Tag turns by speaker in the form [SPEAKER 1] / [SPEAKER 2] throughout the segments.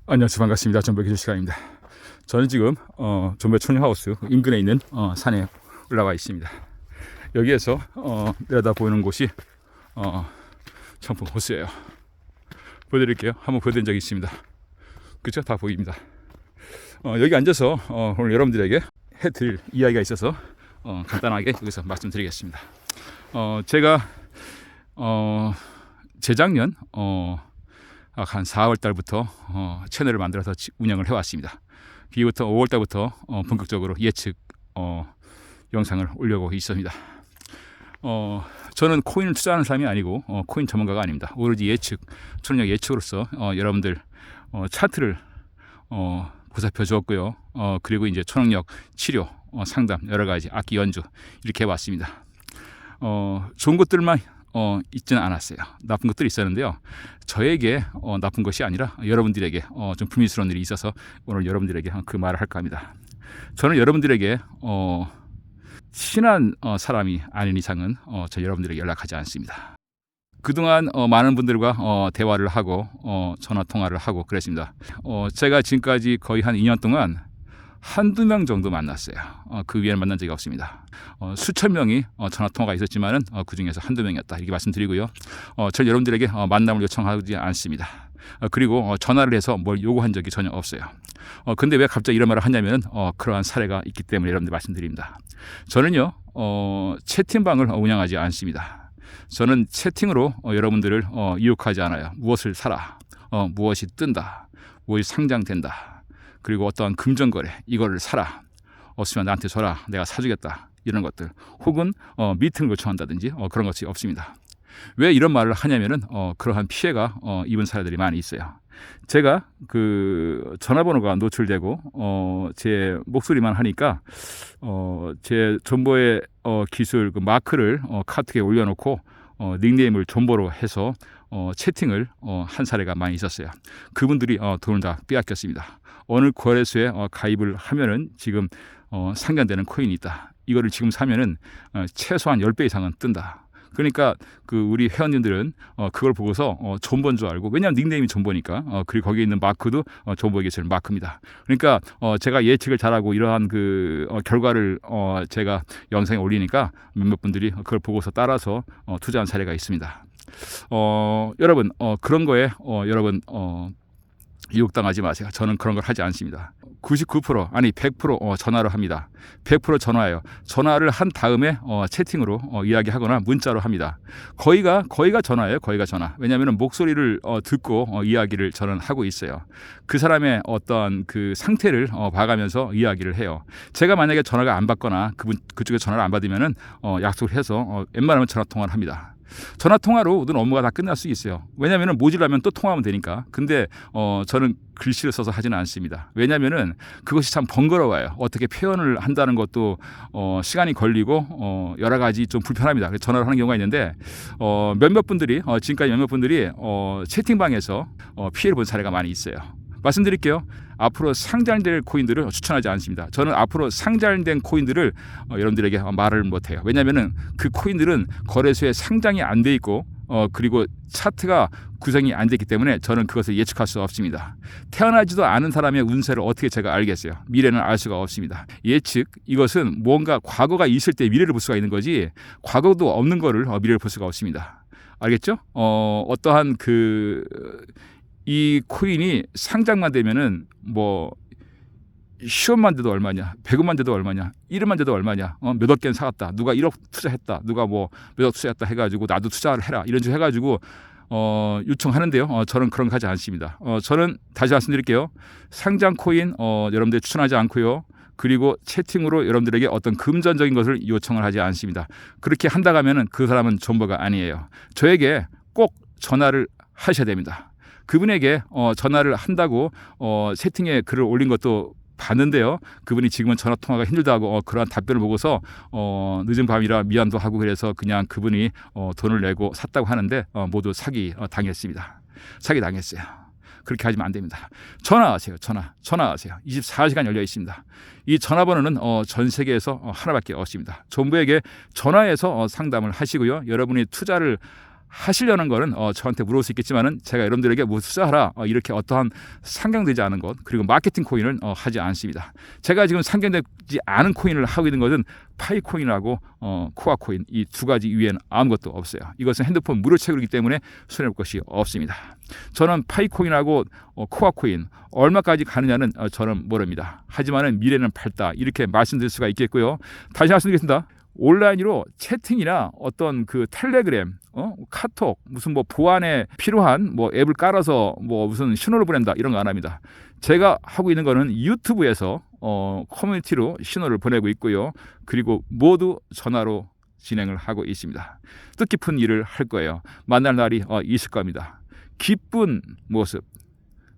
[SPEAKER 1] 안녕하세요. 반갑습니다. 전북 기술 시간입니다. 저는 지금 전북 촌리하우스 인근에 있는 산에 올라와 있습니다. 여기에서 내려다 보이는 곳이 청풍 호수예요. 보여드릴게요. 한번 보여드린 적이 있습니다. 그쵸? 다 보입니다. 여기 앉아서 오늘 여러분들에게 해드릴 이야기가 있어서 간단하게 여기서 말씀드리겠습니다. 제가 재작년 한 4월 달부터 채널을 만들어서 운영을 해왔습니다. 그부터 5월 달부터 본격적으로 예측 영상을 올려고 있습니다. 저는 코인을 투자하는 사람이 아니고 코인 전문가가 아닙니다. 오로지 예측, 초능력 예측으로서 여러분들 차트를 보살펴 주었고요. 그리고 이제 초능력 치료, 상담, 여러 가지 악기 연주 이렇게 해왔습니다. 좋은 것들만 있지는 않았어요. 나쁜 것들이 있었는데요. 저에게 나쁜 것이 아니라 여러분들에게 좀 불미스러운 일이 있어서 오늘 여러분들에게 그 말을 할까 합니다. 저는 여러분들에게 친한 사람이 아닌 이상은 저 여러분들에게 연락하지 않습니다. 그동안 많은 분들과 대화를 하고 전화 통화를 하고 그랬습니다. 제가 지금까지 거의 한 2년 동안 한두 명 정도 만났어요. 그 위에는 만난 적이 없습니다. 수천 명이 전화 통화가 있었지만은 그 중에서 한두 명이었다 이렇게 말씀드리고요. 저는 여러분들에게 만남을 요청하지 않습니다. 그리고 전화를 해서 뭘 요구한 적이 전혀 없어요. 근데 왜 갑자기 이런 말을 하냐면은 그러한 사례가 있기 때문에 여러분들 말씀드립니다. 저는요 채팅방을 운영하지 않습니다. 저는 채팅으로 여러분들을 유혹하지 않아요. 무엇을 사라, 무엇이 뜬다, 무엇이 상장된다. 그리고 어떠한 금전거래 이거를 사라, 없으면 나한테 줘라, 내가 사주겠다 이런 것들, 혹은 미팅을 요청한다든지 그런 것이 없습니다. 왜 이런 말을 하냐면은 그러한 피해가 입은 사례들이 많이 있어요. 제가 그 전화번호가 노출되고 제 목소리만 하니까 제 존버의 기술 그 마크를 카트에 올려놓고 닉네임을 존버로 해서 채팅을 한 사례가 많이 있었어요. 그분들이 돈을 다 빼앗겼습니다. 어느 거래소에 가입을 하면은 지금 상장되는 코인이 있다. 이거를 지금 사면은 최소한 10배 이상은 뜬다. 그러니까 그 우리 회원님들은 그걸 보고서 존버인 줄 알고, 왜냐하면 닉네임이 존버니까, 그리고 거기에 있는 마크도 존버의 기술 마크입니다. 그러니까 제가 예측을 잘하고 이러한 그 결과를 제가 영상에 올리니까 몇몇 분들이 그걸 보고서 따라서 투자한 사례가 있습니다. 여러분 그런 거에 여러분 유혹당하지 마세요. 저는 그런 걸 하지 않습니다. 99% 아니 100% 전화로 합니다. 100% 전화예요. 전화를 한 다음에 채팅으로 이야기하거나 문자로 합니다. 거의가 전화예요. 거의가 전화. 왜냐하면 목소리를 듣고 이야기를 저는 하고 있어요. 그 사람의 어떤 그 상태를 봐가면서 이야기를 해요. 제가 만약에 전화가 안 받거나 그쪽에 전화를 안 받으면은 약속을 해서 웬만하면 전화 통화를 합니다. 전화 통화로 모든 업무가 다 끝날 수 있어요. 왜냐하면 모질라면 또 통화하면 되니까. 근데 저는 글씨를 써서 하지는 않습니다. 왜냐하면은 그것이 참 번거로워요. 어떻게 표현을 한다는 것도 시간이 걸리고 여러 가지 좀 불편합니다. 그래서 전화를 하는 경우가 있는데 몇몇 분들이 지금까지 몇몇 분들이 채팅방에서 피해를 본 사례가 많이 있어요. 말씀드릴게요. 앞으로 상장될 코인들을 추천하지 않습니다. 저는 앞으로 상장된 코인들을 여러분들에게 말을 못해요. 왜냐하면 그 코인들은 거래소에 상장이 안 돼 있고 그리고 차트가 구성이 안 됐기 때문에 저는 그것을 예측할 수 없습니다. 태어나지도 않은 사람의 운세를 어떻게 제가 알겠어요? 미래는 알 수가 없습니다. 예측, 이것은 뭔가 과거가 있을 때 미래를 볼 수가 있는 거지, 과거도 없는 거를 미래를 볼 수가 없습니다. 알겠죠? 어떠한 이 코인이 상장만 되면은 뭐 10원만 돼도 얼마냐, 100원만 돼도 얼마냐, 1원만 돼도 얼마냐, 몇억 개는 사갔다, 누가 1억 투자했다, 누가 뭐 몇억 투자했다 해가지고 나도 투자를 해라, 이런 식으로 해가지고 요청하는데요. 저는 그런 거 하지 않습니다. 저는 다시 말씀드릴게요. 상장 코인 여러분들 추천하지 않고요. 그리고 채팅으로 여러분들에게 어떤 금전적인 것을 요청을 하지 않습니다. 그렇게 한다 하면은 그 사람은 존버가 아니에요. 저에게 꼭 전화를 하셔야 됩니다. 그분에게 전화를 한다고 채팅에 글을 올린 것도 봤는데요. 그분이 지금은 전화 통화가 힘들다고 그러한 답변을 보고서 늦은 밤이라 미안도 하고 그래서 그냥 그분이 돈을 내고 샀다고 하는데 모두 사기 당했습니다. 사기 당했어요. 그렇게 하시면 안 됩니다. 전화하세요. 전화하세요. 24시간 열려 있습니다. 이 전화번호는 전 세계에서 하나밖에 없습니다. 정부에게 전화해서 상담을 하시고요. 여러분이 투자를 하시려는 거는 저한테 물어볼 수 있겠지만은 제가 여러분들에게 뭐 투자하라 이렇게 어떠한 상경되지 않은 것 그리고 마케팅 코인을 하지 않습니다. 제가 지금 상경되지 않은 코인을 하고 있는 것은 파이코인하고 코아 코인 이 두 가지 이외에는 아무것도 없어요. 이것은 핸드폰 무료 채굴이기 때문에 손해볼 것이 없습니다. 저는 파이코인하고 코아 코인 얼마까지 가느냐는 저는 모릅니다. 하지만은 미래는 밝다 이렇게 말씀드릴 수가 있겠고요. 다시 말씀드리겠습니다. 온라인으로 채팅이나 어떤 그 텔레그램, 카톡, 무슨 뭐 보안에 필요한 뭐 앱을 깔아서 뭐 무슨 신호를 보낸다 이런 거 안 합니다. 제가 하고 있는 거는 유튜브에서 커뮤니티로 신호를 보내고 있고요. 그리고 모두 전화로 진행을 하고 있습니다. 뜻깊은 일을 할 거예요. 만날 날이 있을 겁니다. 기쁜 모습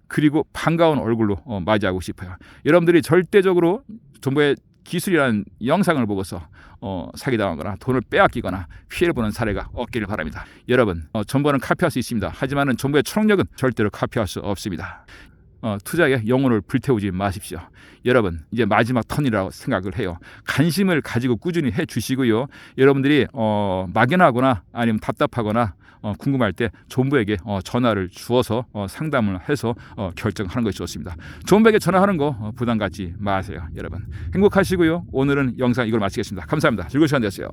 [SPEAKER 1] 그리고 반가운 얼굴로 맞이하고 싶어요. 여러분들이 절대적으로 정보의 기술이라는 영상을 보고서 사기당하거나 돈을 빼앗기거나 피해를 보는 사례가 없기를 바랍니다. 여러분 정보는 카피할 수 있습니다. 하지만 정보의 초능력은 절대로 카피할 수 없습니다. 투자에 영혼을 불태우지 마십시오. 여러분 이제 마지막 턴이라고 생각을 해요. 관심을 가지고 꾸준히 해주시고요. 여러분들이 막연하거나 아니면 답답하거나 궁금할 때 존부에게 전화를 주어서 상담을 해서 결정하는 것이 좋습니다. 존부에게 전화하는 거 부담 갖지 마세요. 여러분 행복하시고요. 오늘은 영상 이걸 마치겠습니다. 감사합니다. 즐거운 시간 되었어요.